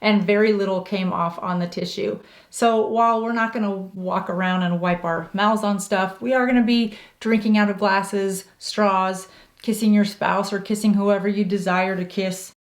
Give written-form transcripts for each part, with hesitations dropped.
and very little came off on the tissue. So while we're not gonna walk around and wipe our mouths on stuff, we are gonna be drinking out of glasses, straws, kissing your spouse or kissing whoever you desire to kiss.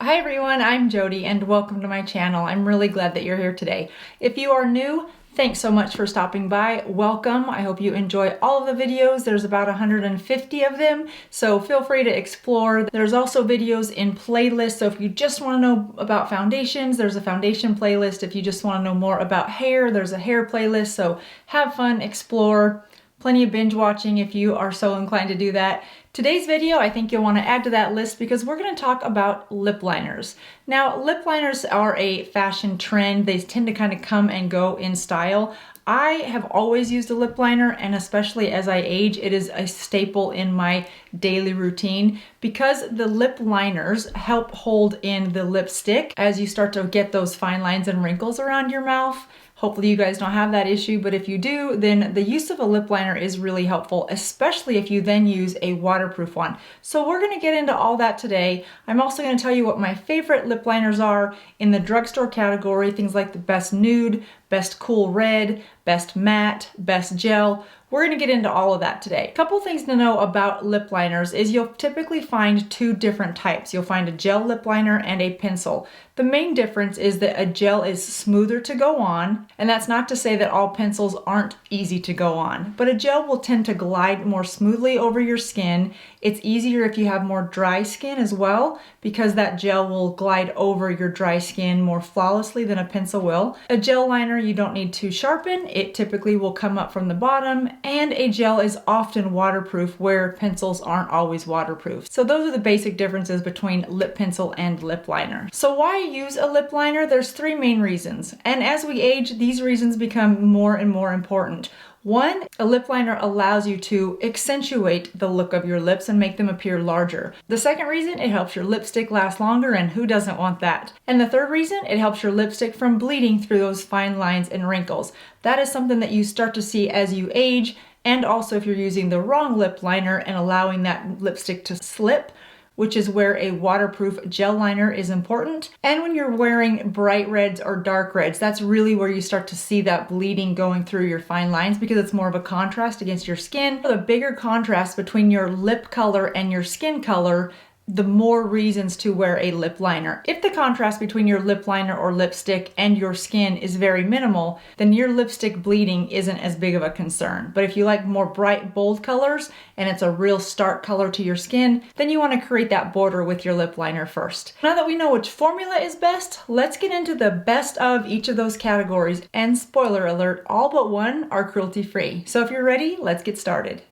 Hi everyone, I'm Jodi and welcome to my channel. I'm really glad that you're here today. If you are new, thanks so much for stopping by. Welcome. I hope you enjoy all of the videos. There's about 150 of them, so feel free to explore. There's also videos in playlists, so if you just want to know about foundations, there's a foundation playlist. If you just want to know more about hair, there's a hair playlist, so have fun, explore. Plenty of binge watching if you are so inclined to do that. Today's video, I think you'll want to add to that list because we're going to talk about lip liners. Now, lip liners are a fashion trend. They tend to kind of come and go in style. I have always used a lip liner, and especially as I age, it is a staple in my daily routine because the lip liners help hold in the lipstick as you start to get those fine lines and wrinkles around your mouth. Hopefully you guys don't have that issue, but if you do, then the use of a lip liner is really helpful, especially if you then use a waterproof one. So we're gonna get into all that today. I'm also gonna tell you what my favorite lip liners are in the drugstore category, things like the best nude, best cool red, best matte, best gel. We're gonna get into all of that today. A couple things to know about lip liners is you'll typically find two different types. You'll find a gel lip liner and a pencil. The main difference is that a gel is smoother to go on, and that's not to say that all pencils aren't easy to go on, but a gel will tend to glide more smoothly over your skin. It's easier if you have more dry skin as well, because that gel will glide over your dry skin more flawlessly than a pencil will. A gel liner you don't need to sharpen. It typically will come up from the bottom, and a gel is often waterproof where pencils aren't always waterproof. So those are the basic differences between lip pencil and lip liner. So why use a lip liner? There's three main reasons, and as we age, these reasons become more and more important. One, a lip liner allows you to accentuate the look of your lips and make them appear larger. The second reason, it helps your lipstick last longer, and who doesn't want that? And the third reason, it helps your lipstick from bleeding through those fine lines and wrinkles. That is something that you start to see as you age, and also if you're using the wrong lip liner and allowing that lipstick to slip, which is where a waterproof gel liner is important. And when you're wearing bright reds or dark reds, that's really where you start to see that bleeding going through your fine lines because it's more of a contrast against your skin. The bigger contrast between your lip color and your skin color, the more reasons to wear a lip liner. If the contrast between your lip liner or lipstick and your skin is very minimal, then your lipstick bleeding isn't as big of a concern. But if you like more bright, bold colors and it's a real stark color to your skin, then you want to create that border with your lip liner first. Now that we know which formula is best, let's get into the best of each of those categories. And spoiler alert, all but one are cruelty-free. So if you're ready, let's get started.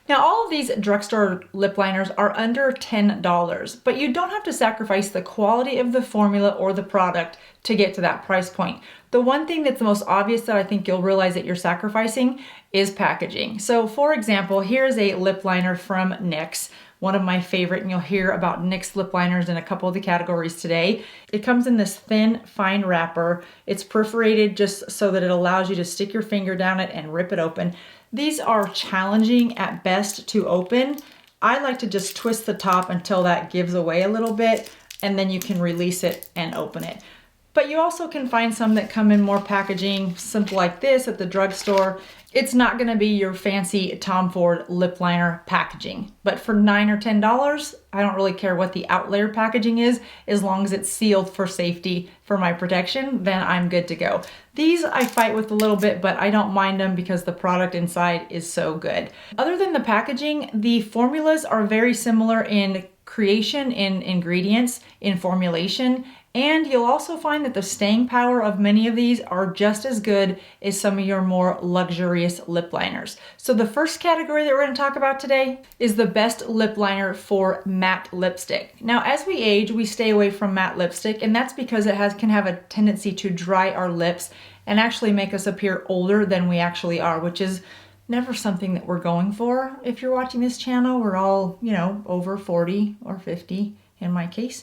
Now, all of these drugstore lip liners are under $10, but you don't have to sacrifice the quality of the formula or the product to get to that price point. The one thing that's the most obvious that I think you'll realize that you're sacrificing is packaging. So for example, here's a lip liner from NYX, one of my favorite, and you'll hear about NYX lip liners in a couple of the categories today. It comes in this thin, fine wrapper. It's perforated just so that it allows you to stick your finger down it and rip it open. These are challenging at best to open. I like to just twist the top until that gives away a little bit, and then you can release it and open it. But you also can find some that come in more packaging, simple like this at the drugstore. It's not gonna be your fancy Tom Ford lip liner packaging, but for $9 or $10, I don't really care what the outlayer packaging is, as long as it's sealed for safety for my protection, then I'm good to go. These I fight with a little bit, but I don't mind them because the product inside is so good. Other than the packaging, the formulas are very similar in creation, in ingredients, in formulation, and you'll also find that the staying power of many of these are just as good as some of your more luxurious lip liners. So the first category that we're going to talk about today is the best lip liner for matte lipstick. Now, as we age, we stay away from matte lipstick, and that's because it can have a tendency to dry our lips and actually make us appear older than we actually are, which is never something that we're going for. If you're watching this channel, we're all, over 40 or 50 in my case.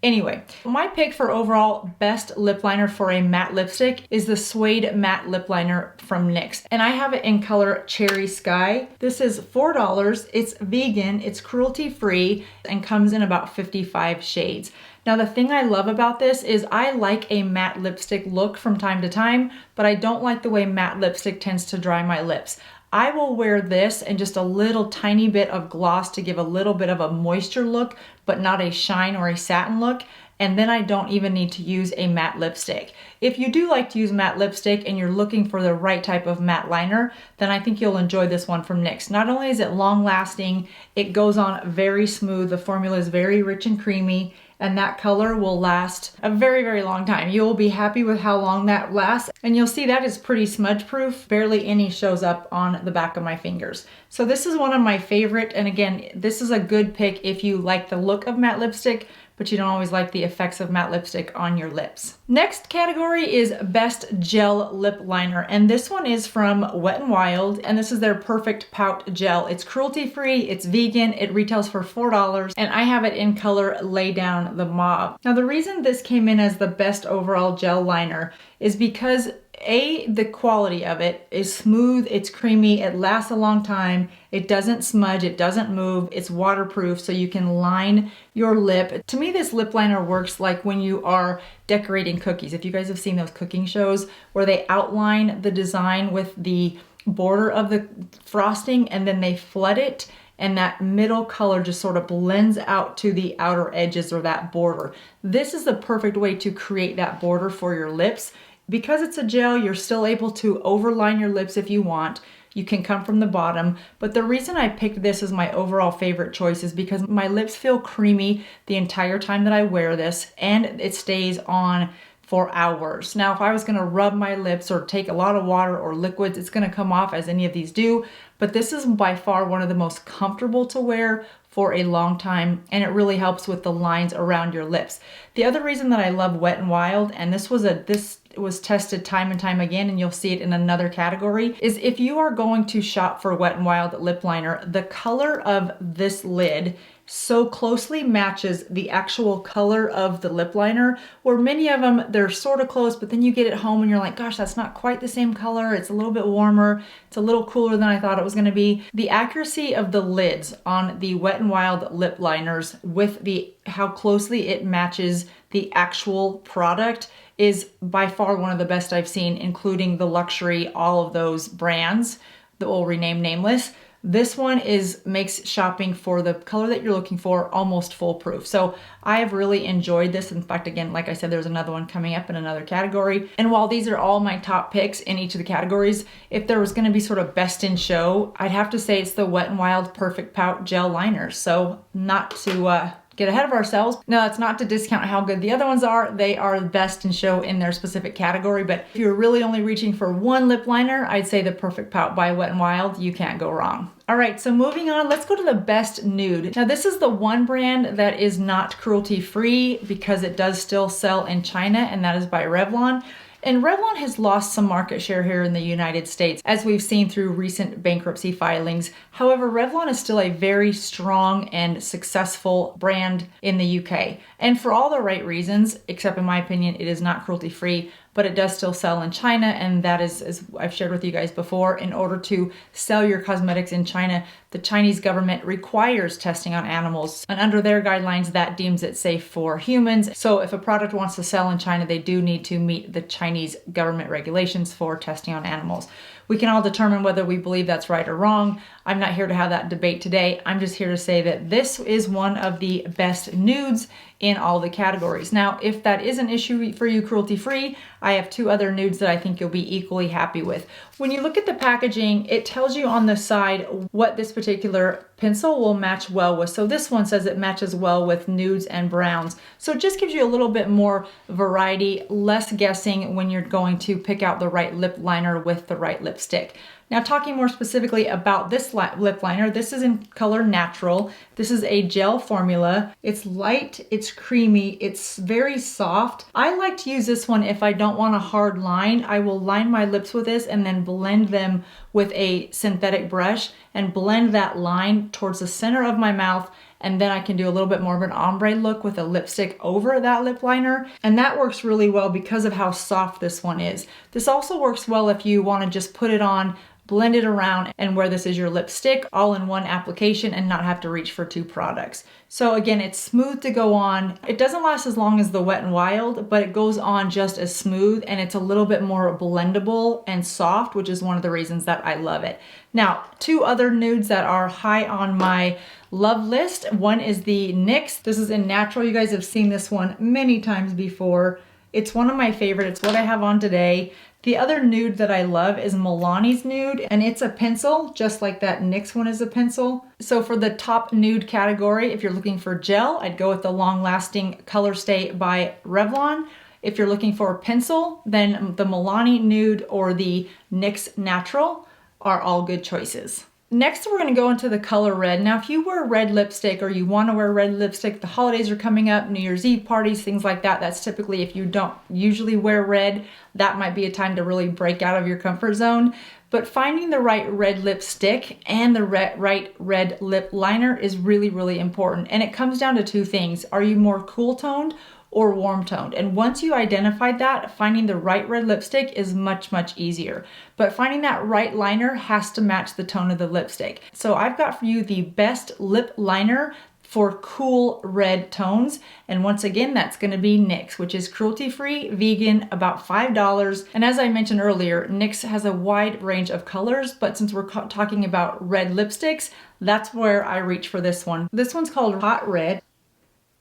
Anyway, my pick for overall best lip liner for a matte lipstick is the Suede Matte Lip Liner from NYX. And I have it in color Cherry Sky. This is $4. It's vegan, it's cruelty-free, and comes in about 55 shades. Now the thing I love about this is I like a matte lipstick look from time to time, but I don't like the way matte lipstick tends to dry my lips. I will wear this and just a little tiny bit of gloss to give a little bit of a moisture look, but not a shine or a satin look. And then I don't even need to use a matte lipstick. If you do like to use matte lipstick and you're looking for the right type of matte liner, then I think you'll enjoy this one from NYX. Not only is it long lasting, it goes on very smooth. The formula is very rich and creamy, and that color will last a very, very long time. You'll be happy with how long that lasts, and you'll see that is pretty smudge proof. Barely any shows up on the back of my fingers. So this is one of my favorite, and again, this is a good pick if you like the look of matte lipstick, but you don't always like the effects of matte lipstick on your lips. Next category is Best Gel Lip Liner, and this one is from Wet n Wild, and this is their Perfect Pout Gel. It's cruelty-free, it's vegan, it retails for $4, and I have it in color Lay Down the Mauve. Now the reason this came in as the best overall gel liner is because the quality of it is smooth, it's creamy, it lasts a long time, it doesn't smudge, it doesn't move, it's waterproof, so you can line your lip. To me, this lip liner works like when you are decorating cookies. If you guys have seen those cooking shows where they outline the design with the border of the frosting and then they flood it, and that middle color just sort of blends out to the outer edges or that border. This is the perfect way to create that border for your lips. Because it's a gel, you're still able to overline your lips if you want. You can come from the bottom, but the reason I picked this as my overall favorite choice is because my lips feel creamy the entire time that I wear this, and it stays on for hours. Now, if I was gonna rub my lips or take a lot of water or liquids, it's gonna come off, as any of these do, but this is by far one of the most comfortable to wear for a long time, and it really helps with the lines around your lips. The other reason that I love Wet n Wild, and this was tested time and time again, and you'll see it in another category, is if you are going to shop for Wet n Wild lip liner, the color of this lid so closely matches the actual color of the lip liner, where many of them, they're sort of close, but then you get it home and you're like, gosh, that's not quite the same color. It's a little bit warmer. It's a little cooler than I thought it was gonna be. The accuracy of the lids on the Wet n Wild lip liners with how closely it matches the actual product is by far one of the best I've seen, including the luxury, all of those brands that we'll rename nameless. This one makes shopping for the color that you're looking for almost foolproof. So I have really enjoyed this. In fact, again, like I said, there's another one coming up in another category. And while these are all my top picks in each of the categories, if there was gonna be sort of best in show, I'd have to say it's the Wet n Wild Perfect Pout Gel Liner. So not to get ahead of ourselves. No, it's not to discount how good the other ones are. They are the best in show in their specific category. But if you're really only reaching for one lip liner, I'd say the Perfect Pout by Wet n Wild. You can't go wrong. All right, so moving on, let's go to the best nude. Now this is the one brand that is not cruelty-free because it does still sell in China, and that is by Revlon. And Revlon has lost some market share here in the United States, as we've seen through recent bankruptcy filings. However, Revlon is still a very strong and successful brand in the UK. And for all the right reasons, except in my opinion, it is not cruelty-free, but it does still sell in China, and that is, as I've shared with you guys before, in order to sell your cosmetics in China, the Chinese government requires testing on animals, and under their guidelines, that deems it safe for humans. So if a product wants to sell in China, they do need to meet the Chinese government regulations for testing on animals. We can all determine whether we believe that's right or wrong. I'm not here to have that debate today. I'm just here to say that this is one of the best nudes in all the categories. Now, if that is an issue for you cruelty-free, I have two other nudes that I think you'll be equally happy with. When you look at the packaging, it tells you on the side what this particular pencil will match well with. So this one says it matches well with nudes and browns. So it just gives you a little bit more variety, less guessing when you're going to pick out the right lip liner with the right lipstick. Now, talking more specifically about this lip liner, this is in color Natural. This is a gel formula. It's light, it's creamy, it's very soft. I like to use this one if I don't want a hard line. I will line my lips with this and then blend them with a synthetic brush, and blend that line towards the center of my mouth, and then I can do a little bit more of an ombre look with a lipstick over that lip liner. And that works really well because of how soft this one is. This also works well if you want to just put it on, blend it around, and wear this as your lipstick all in one application and not have to reach for two products. So again, it's smooth to go on. It doesn't last as long as the Wet n Wild, but it goes on just as smooth, and it's a little bit more blendable and soft, which is one of the reasons that I love it. Now, two other nudes that are high on my love list. One is the NYX. This is in Natural. You guys have seen this one many times before. It's one of my favorites. It's what I have on today. The other nude that I love is Milani's nude, and it's a pencil, just like that NYX one is a pencil. So for the top nude category, if you're looking for gel, I'd go with the Long Lasting Color Stay by Revlon. If you're looking for a pencil, then the Milani nude or the NYX Natural are all good choices. Next, we're gonna go into the color red. Now, if you wear red lipstick or you wanna wear red lipstick, the holidays are coming up, New Year's Eve parties, things like that. That's typically, if you don't usually wear red, that might be a time to really break out of your comfort zone. But finding the right red lipstick and the right red lip liner is really, really important. And it comes down to two things. Are you more cool toned or warm toned? And once you identified that, finding the right red lipstick is much, much easier. But finding that right liner has to match the tone of the lipstick. So I've got for you the best lip liner for cool red tones. And once again, that's gonna be NYX, which is cruelty-free, vegan, about $5. And as I mentioned earlier, NYX has a wide range of colors, but since we're talking about red lipsticks, that's where I reach for this one. This one's called Hot Red,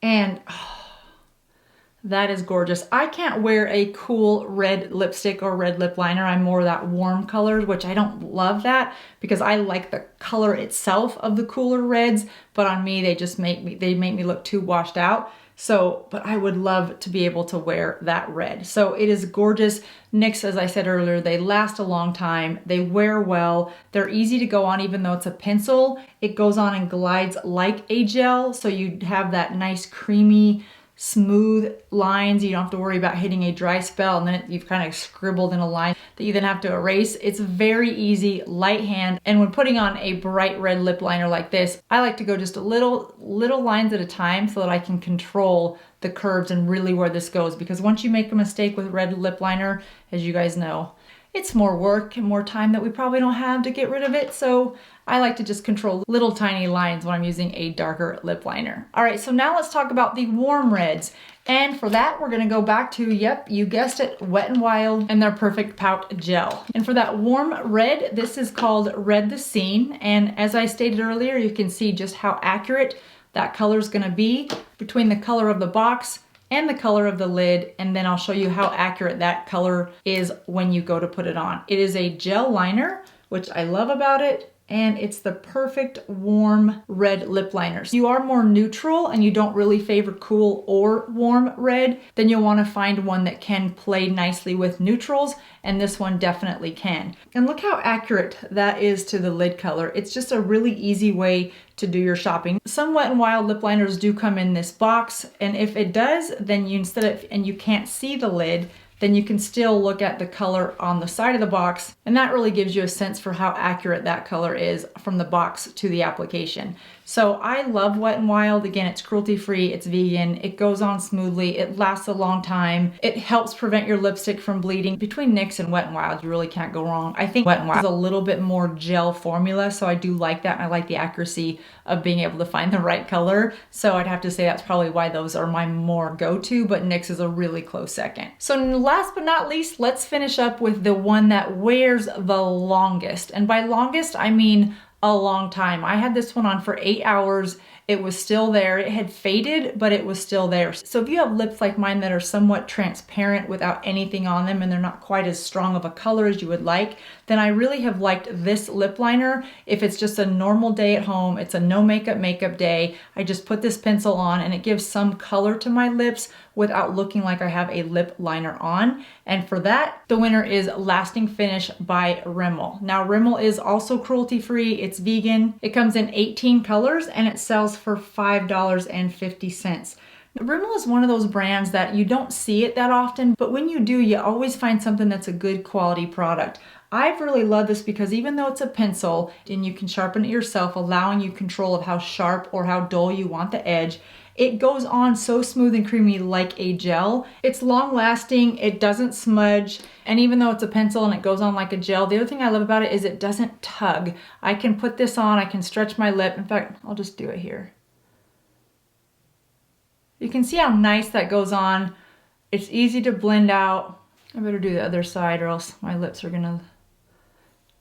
and that is gorgeous. I can't wear a cool red lipstick or red lip liner. I'm more that warm color, which I don't love that because I like the color itself of the cooler reds, but on me, they make me look too washed out. So, but I would love to be able to wear that red. So it is gorgeous. NYX, as I said earlier, they last a long time. They wear well. They're easy to go on, even though it's a pencil. It goes on and glides like a gel. So you have that nice creamy, smooth lines. You don't have to worry about hitting a dry spell and then you've kind of scribbled in a line that you then have to erase. It's very easy, light hand. And when putting on a bright red lip liner like this, I like to go just a little lines at a time so that I can control the curves and really where this goes. Because once you make a mistake with red lip liner, as you guys know, it's more work and more time that we probably don't have to get rid of it. So I like to just control little tiny lines when I'm using a darker lip liner. All right, so now let's talk about the warm reds. And for that, we're gonna go back to, yep, you guessed it, Wet n Wild and their Perfect Pout Gel. And for that warm red, this is called Red the Scene. And as I stated earlier, you can see just how accurate that color is gonna be between the color of the box and the color of the lid, and then I'll show you how accurate that color is when you go to put it on. It is a gel liner, which I love about it, and it's the perfect warm red lip liner. If you are more neutral and you don't really favor cool or warm red, then you'll want to find one that can play nicely with neutrals, and this one definitely can. And look how accurate that is to the lid color. It's just a really easy way to do your shopping. Some Wet n Wild lip liners do come in this box, and if it does, then you and you can't see the lid, then you can still look at the color on the side of the box, and that really gives you a sense for how accurate that color is from the box to the application. So I love Wet n Wild. Again, it's cruelty-free, it's vegan, it goes on smoothly, it lasts a long time, it helps prevent your lipstick from bleeding. Between NYX and Wet n Wild, you really can't go wrong. I think Wet n Wild is a little bit more gel formula, so I do like that, and I like the accuracy of being able to find the right color. So I'd have to say that's probably why those are my more go-to, but NYX is a really close second. So last but not least, let's finish up with the one that wears the longest. And by longest, I mean a long time. I had this one on for 8 hours. It was still there. It had faded, but it was still there. So if you have lips like mine that are somewhat transparent without anything on them and they're not quite as strong of a color as you would like, then I really have liked this lip liner. If it's just a normal day at home, it's a no makeup day, I just put this pencil on and it gives some color to my lips without looking like I have a lip liner on. And for that, the winner is Lasting Finish by Rimmel. Now Rimmel is also cruelty-free, it's vegan. It comes in 18 colors and it sells for $5.50. Rimmel is one of those brands that you don't see it that often, but when you do, you always find something that's a good quality product. I've really loved this because even though it's a pencil and you can sharpen it yourself, allowing you control of how sharp or how dull you want the edge, it goes on so smooth and creamy like a gel. It's long lasting, it doesn't smudge, and even though it's a pencil and it goes on like a gel, the other thing I love about it is it doesn't tug. I can put this on, I can stretch my lip. In fact, I'll just do it here. You can see how nice that goes on. It's easy to blend out. I better do the other side or else my lips are gonna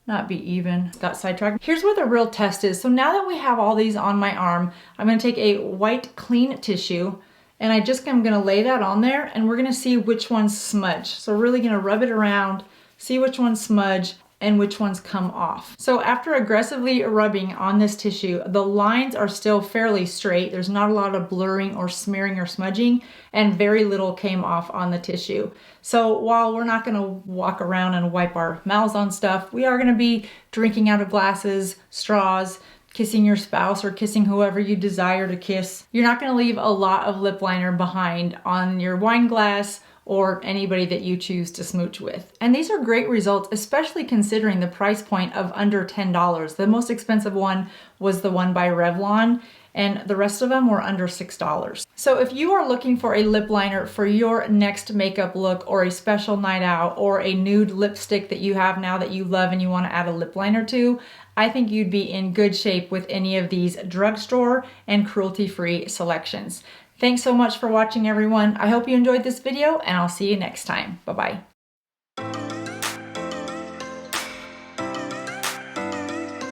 not be even. Got sidetracked. Here's where the real test is. So now that we have all these on my arm, I'm gonna take a white clean tissue and I'm gonna lay that on there and we're gonna see which ones smudge. So we're really gonna rub it around, see which ones smudge and which ones come off. So after aggressively rubbing on this tissue, the lines are still fairly straight. There's not a lot of blurring or smearing or smudging, and very little came off on the tissue. So while we're not gonna walk around and wipe our mouths on stuff, we are gonna be drinking out of glasses, straws, kissing your spouse or kissing whoever you desire to kiss. You're not gonna leave a lot of lip liner behind on your wine glass or anybody that you choose to smooch with. And these are great results, especially considering the price point of under $10. The most expensive one was the one by Revlon, and the rest of them were under $6. So if you are looking for a lip liner for your next makeup look or a special night out or a nude lipstick that you have now that you love and you want to add a lip liner to, I think you'd be in good shape with any of these drugstore and cruelty-free selections. Thanks so much for watching, everyone. I hope you enjoyed this video and I'll see you next time. Bye-bye.